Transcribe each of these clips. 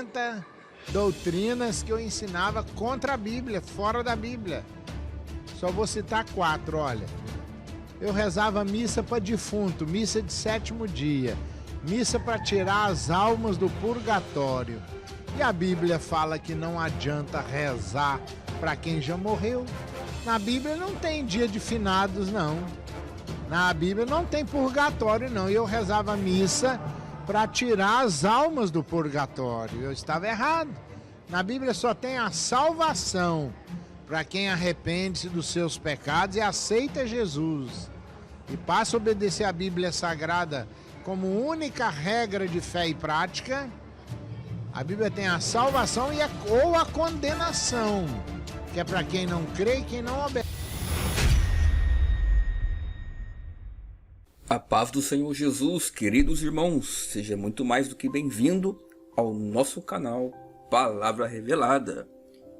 40 doutrinas que eu ensinava contra a Bíblia, fora da Bíblia. Só vou citar 4, olha. Eu rezava missa para defunto, missa de 7º dia, missa para tirar as almas do purgatório. E a Bíblia fala que não adianta rezar para quem já morreu. Na Bíblia não tem dia de finados, não. Na Bíblia não tem purgatório, não. E eu rezava missa para tirar as almas do purgatório. Eu estava errado. Na Bíblia só tem a salvação para quem arrepende-se dos seus pecados e aceita Jesus e passa a obedecer a Bíblia Sagrada como única regra de fé e prática. A Bíblia tem a salvação ou a condenação, que é para quem não crê e quem não obedece. A paz do Senhor Jesus, queridos irmãos, seja muito mais do que bem-vindo ao nosso canal Palavra Revelada.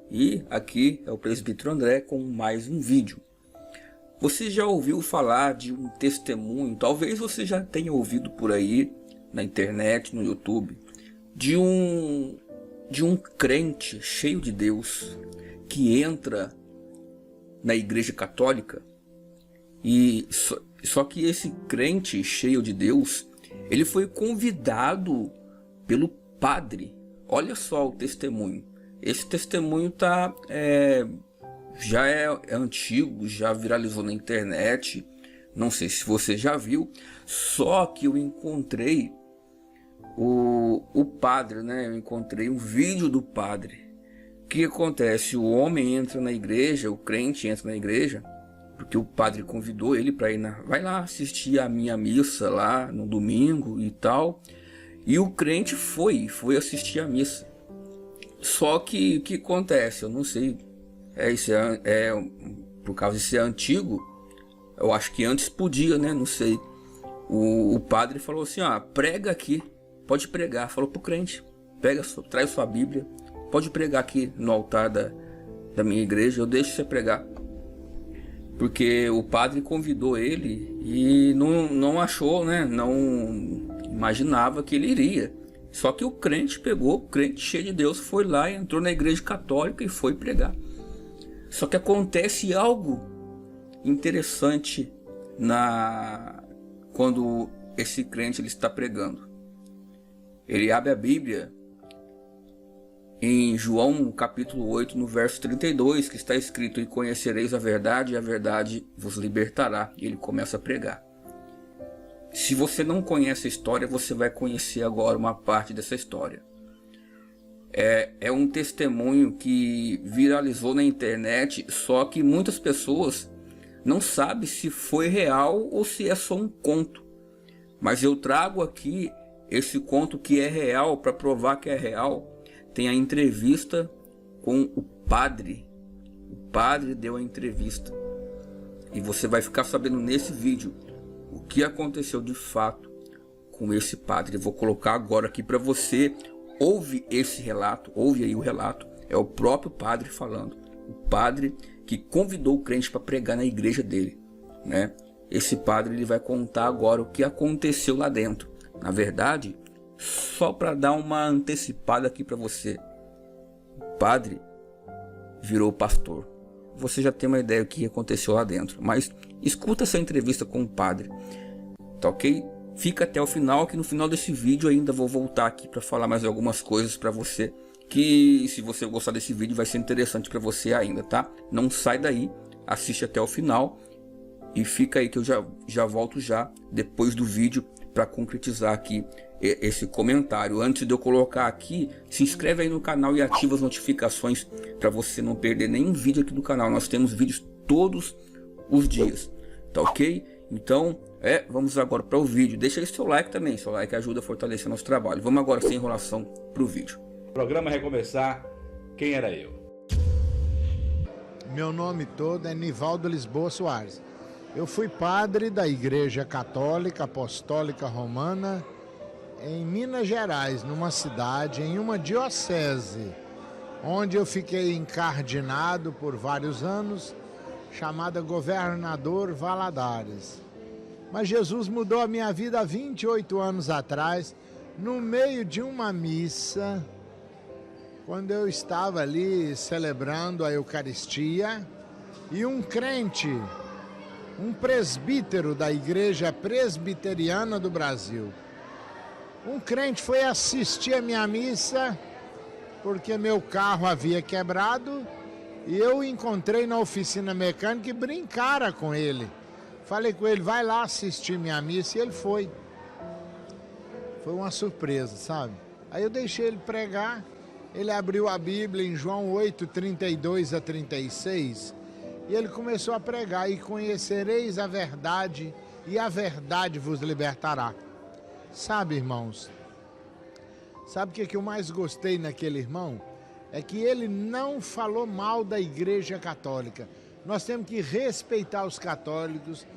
E aqui é o Presbítero André com mais um vídeo. Você já ouviu falar de um testemunho, talvez você já tenha ouvido por aí, na internet, no YouTube, de um crente cheio de Deus, que entra na Igreja Católica, e só que esse crente cheio de Deus, ele foi convidado pelo padre. Olha só o testemunho. Esse testemunho já é antigo, já viralizou na internet. Não sei se você já viu. Só que eu encontrei o padre, né? Eu encontrei um vídeo do padre. O que acontece? O homem entra na igreja, o crente entra na igreja, porque o padre convidou ele para ir vai lá assistir a minha missa lá no domingo e tal. E o crente foi assistir a missa. Só que o que acontece? Eu não sei. Por causa de ser antigo, eu acho que antes podia, né? Não sei. O padre falou assim: prega aqui, pode pregar. Falou pro crente: traz sua Bíblia, pode pregar aqui no altar da minha igreja, eu deixo você pregar. Porque o padre convidou ele e não achou, né? Não imaginava que ele iria. Só que o crente cheio de Deus, foi lá, entrou na igreja católica e foi pregar. Só que acontece algo interessante quando esse crente ele está pregando. Ele abre a Bíblia em João capítulo 8, no verso 32, que está escrito: e conhecereis a verdade, e a verdade vos libertará. E ele começa a pregar. Se você não conhece a história, você vai conhecer agora uma parte dessa história. É um testemunho que viralizou na internet, só que muitas pessoas não sabem se foi real ou se é só um conto. Mas eu trago aqui esse conto que é real, para provar que é real. Tem a entrevista com o padre. O padre deu a entrevista. E você vai ficar sabendo nesse vídeo o que aconteceu de fato com esse padre. Eu vou colocar agora aqui para você. Ouve esse relato, ouve aí o relato. É o próprio padre falando. O padre que convidou o crente para pregar na igreja dele, né? Esse padre ele vai contar agora o que aconteceu lá dentro. Na verdade, só para dar uma antecipada aqui para você, o padre virou pastor. Você já tem uma ideia do que aconteceu lá dentro, mas escuta essa entrevista com o padre, tá ok? Fica até o final, que no final desse vídeo ainda vou voltar aqui para falar mais algumas coisas para você, que se você gostar desse vídeo vai ser interessante para você ainda, tá? Não sai daí, assiste até o final e fica aí que eu já volto depois do vídeo para concretizar aqui esse comentário. Antes de eu colocar aqui, se inscreve aí no canal e ativa as notificações para você não perder nenhum vídeo aqui do canal. Nós temos vídeos todos os dias, tá ok? Então, vamos agora para o vídeo. Deixa aí seu like também, seu like ajuda a fortalecer nosso trabalho. Vamos agora, sem enrolação, para o vídeo. Programa recomeçar. Quem era eu? Meu nome todo é Nivaldo Lisboa Soares. Eu fui padre da Igreja Católica Apostólica Romana em Minas Gerais, numa cidade, em uma diocese, onde eu fiquei encardinado por vários anos, chamada Governador Valadares. Mas Jesus mudou a minha vida há 28 anos atrás, no meio de uma missa quando eu estava ali celebrando a Eucaristia e um crente, um presbítero da Igreja Presbiteriana do Brasil, um crente foi assistir a minha missa porque meu carro havia quebrado e eu encontrei na oficina mecânica e brincara com ele. Falei com ele, vai lá assistir minha missa, e ele foi. Foi uma surpresa, sabe? Aí eu deixei ele pregar, ele abriu a Bíblia em João 8, 32 a 36, e ele começou a pregar, e conhecereis a verdade, e a verdade vos libertará. Sabe, irmãos, sabe o que eu mais gostei naquele irmão? É que ele não falou mal da Igreja Católica. Nós temos que respeitar os católicos,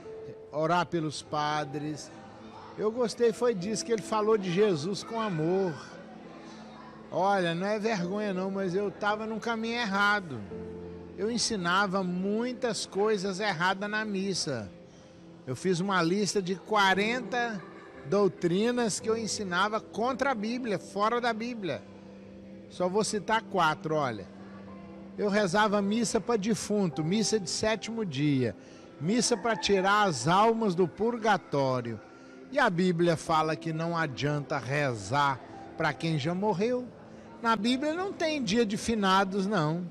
orar pelos padres. Eu gostei foi disso, que ele falou de Jesus com amor. Olha, não é vergonha não, mas eu estava num caminho errado. Eu ensinava muitas coisas erradas na missa. Eu fiz uma lista de 40 doutrinas que eu ensinava contra a Bíblia, fora da Bíblia. Só vou citar 4, olha. Eu rezava missa para defunto, missa de 7º dia, missa para tirar as almas do purgatório. E a Bíblia fala que não adianta rezar para quem já morreu. Na Bíblia não tem dia de finados, não.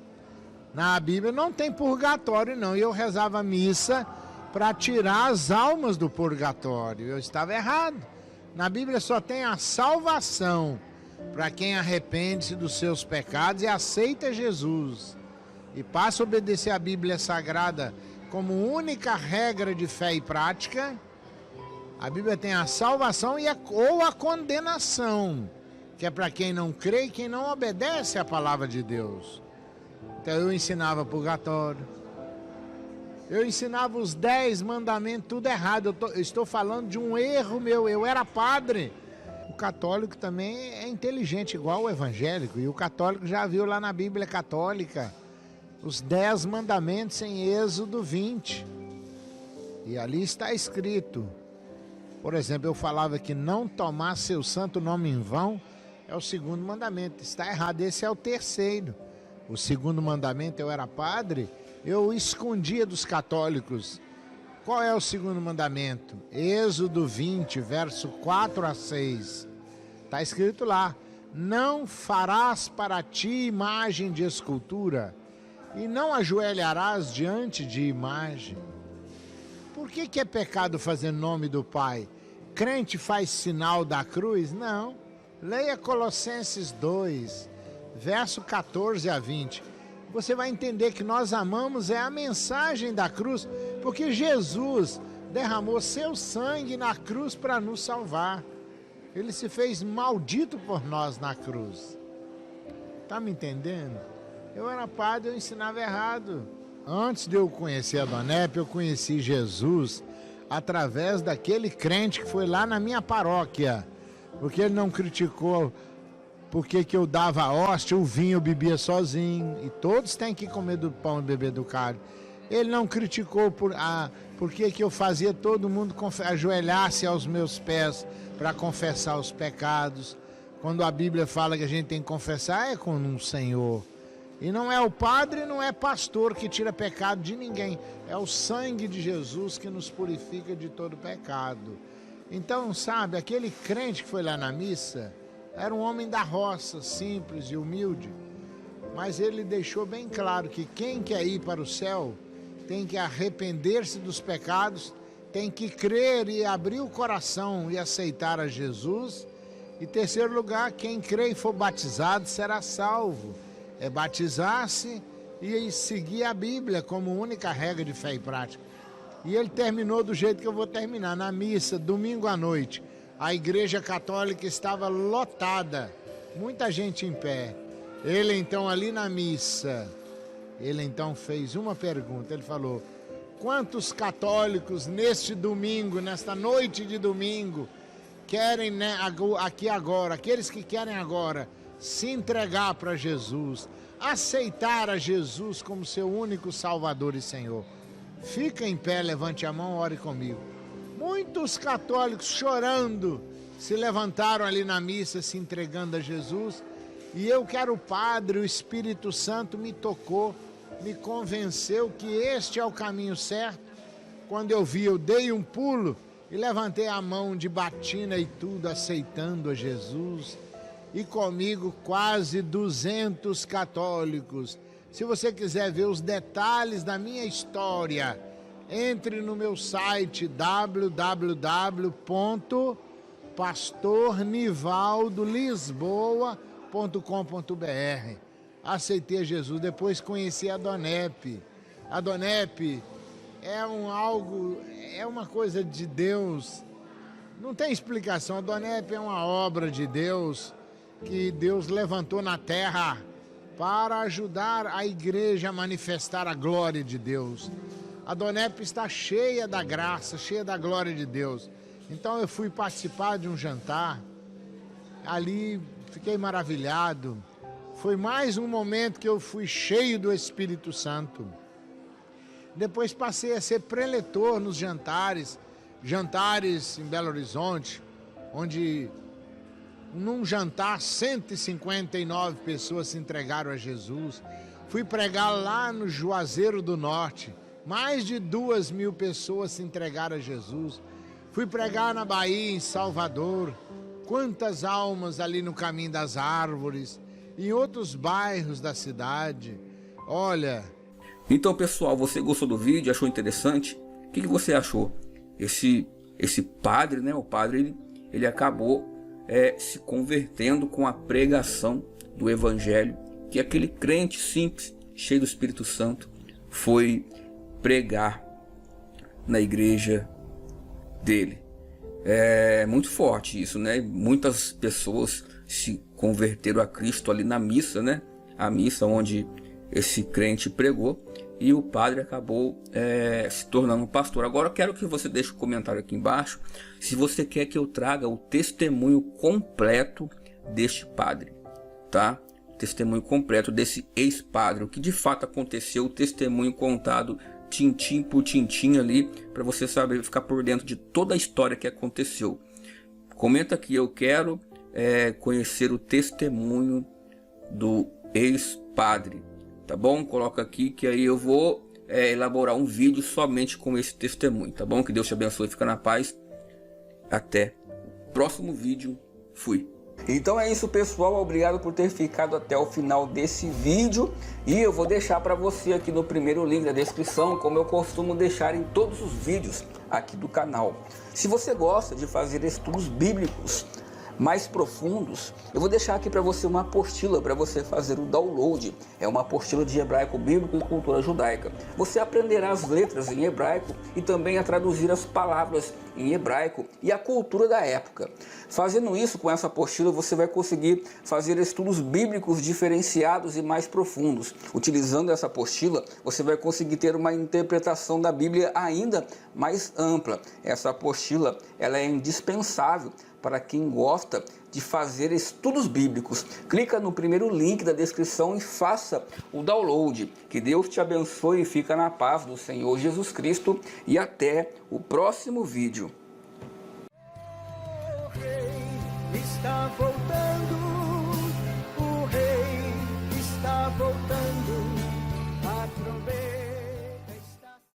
Na Bíblia não tem purgatório, não. E eu rezava missa para tirar as almas do purgatório. Eu estava errado. Na Bíblia só tem a salvação para quem arrepende-se dos seus pecados e aceita Jesus. E passa a obedecer a Bíblia Sagrada como única regra de fé e prática. A Bíblia tem a salvação ou a condenação, que é para quem não crê e quem não obedece à palavra de Deus. Então eu ensinava purgatório, eu ensinava os 10 mandamentos, tudo errado. Eu estou falando de um erro meu, eu era padre. O católico também é inteligente, igual o evangélico, e o católico já viu lá na Bíblia Católica os 10 mandamentos em Êxodo 20. E ali está escrito, por exemplo, eu falava que não tomar seu santo nome em vão é o 2º mandamento. Está errado, esse é o 3º. O 2º mandamento, eu era padre, eu escondia dos católicos. Qual é o 2º mandamento? Êxodo 20, verso 4 a 6. Está escrito lá, não farás para ti imagem de escultura e não ajoelharás diante de imagem. Por que é pecado fazer nome do Pai? Crente faz sinal da cruz? Não. Leia Colossenses 2, verso 14 a 20. Você vai entender que nós amamos a mensagem da cruz, porque Jesus derramou seu sangue na cruz para nos salvar. Ele se fez maldito por nós na cruz. Tá me entendendo? Eu era padre, eu ensinava errado. Antes de eu conhecer a Dona Epe, eu conheci Jesus através daquele crente que foi lá na minha paróquia, porque ele não criticou porque que eu dava a hóstia, o vinho eu bebia sozinho, e todos têm que comer do pão e beber do cálice. Ele não criticou porque que eu fazia todo mundo ajoelhar-se aos meus pés para confessar os pecados. Quando a Bíblia fala que a gente tem que confessar, é com um Senhor. E não é o padre, não é pastor que tira pecado de ninguém. É o sangue de Jesus que nos purifica de todo pecado. Então, sabe, aquele crente que foi lá na missa era um homem da roça, simples e humilde. Mas ele deixou bem claro que quem quer ir para o céu tem que arrepender-se dos pecados, tem que crer e abrir o coração e aceitar a Jesus. E terceiro lugar, quem crê e for batizado será salvo. É batizar-se e seguir a Bíblia como única regra de fé e prática. E ele terminou do jeito que eu vou terminar, na missa, domingo à noite. A Igreja Católica estava lotada, muita gente em pé. Ele então ali na missa, ele então fez uma pergunta, ele falou: quantos católicos neste domingo, nesta noite de domingo, querem, né, aqui agora, aqueles que querem agora se entregar para Jesus, aceitar a Jesus como seu único Salvador e Senhor? Fica em pé, levante a mão, ore comigo. Muitos católicos chorando se levantaram ali na missa, se entregando a Jesus. E eu que era o padre, o Espírito Santo me tocou, me convenceu que este é o caminho certo. Quando eu vi, eu dei um pulo e levantei a mão de batina e tudo, aceitando a Jesus. E comigo quase 200 católicos. Se você quiser ver os detalhes da minha história, entre no meu site www.pastornivaldolisboa.com.br. Aceitei Jesus, depois conheci a Donep. A Donep é uma coisa de Deus. Não tem explicação, a Donep é uma obra de Deus que Deus levantou na terra para ajudar a igreja a manifestar a glória de Deus. A Donep está cheia da graça, cheia da glória de Deus. Então eu fui participar de um jantar, ali fiquei maravilhado. Foi mais um momento que eu fui cheio do Espírito Santo. Depois passei a ser preletor nos jantares em Belo Horizonte, onde num jantar 159 pessoas se entregaram a Jesus. Fui pregar lá no Juazeiro do Norte, mais de 2.000 pessoas se entregaram a Jesus. Fui pregar na Bahia, em Salvador, quantas almas ali no Caminho das Árvores, em outros bairros da cidade. Olha... Então, pessoal, você gostou do vídeo? Achou interessante? O que você achou? Esse padre, né? O padre, ele acabou se convertendo com a pregação do evangelho, que aquele crente simples, cheio do Espírito Santo, foi pregar na igreja dele. É muito forte isso, né? Muitas pessoas se converteram a Cristo ali na missa, né? A missa onde esse crente pregou, e o padre acabou se tornando um pastor. Agora eu quero que você deixe um comentário aqui embaixo se você quer que eu traga o testemunho completo deste padre, tá? Testemunho completo desse ex-padre, o que de fato aconteceu, o testemunho contado tintim por tintim ali, para você saber, ficar por dentro de toda a história que aconteceu. Comenta aqui, eu quero conhecer o testemunho do ex-padre. Tá bom? Coloca aqui que aí eu vou elaborar um vídeo somente com esse testemunho, tá bom? Que Deus te abençoe, fica na paz. Até o próximo vídeo. Fui. Então é isso, pessoal, obrigado por ter ficado até o final desse vídeo, e eu vou deixar para você aqui no primeiro link da descrição, como eu costumo deixar em todos os vídeos aqui do canal. Se você gosta de fazer estudos bíblicos mais profundos, eu vou deixar aqui para você uma apostila para você fazer o download. É uma apostila de hebraico bíblico e cultura judaica. Você aprenderá as letras em hebraico e também a traduzir as palavras em hebraico e a cultura da época. Fazendo isso, com essa apostila, você vai conseguir fazer estudos bíblicos diferenciados e mais profundos. Utilizando essa apostila, você vai conseguir ter uma interpretação da Bíblia ainda mais ampla. Essa apostila, ela é indispensável para quem gosta de fazer estudos bíblicos. Clica no primeiro link da descrição e faça o download. Que Deus te abençoe e fica na paz do Senhor Jesus Cristo, e até o próximo vídeo. O rei está voltando, o rei está voltando.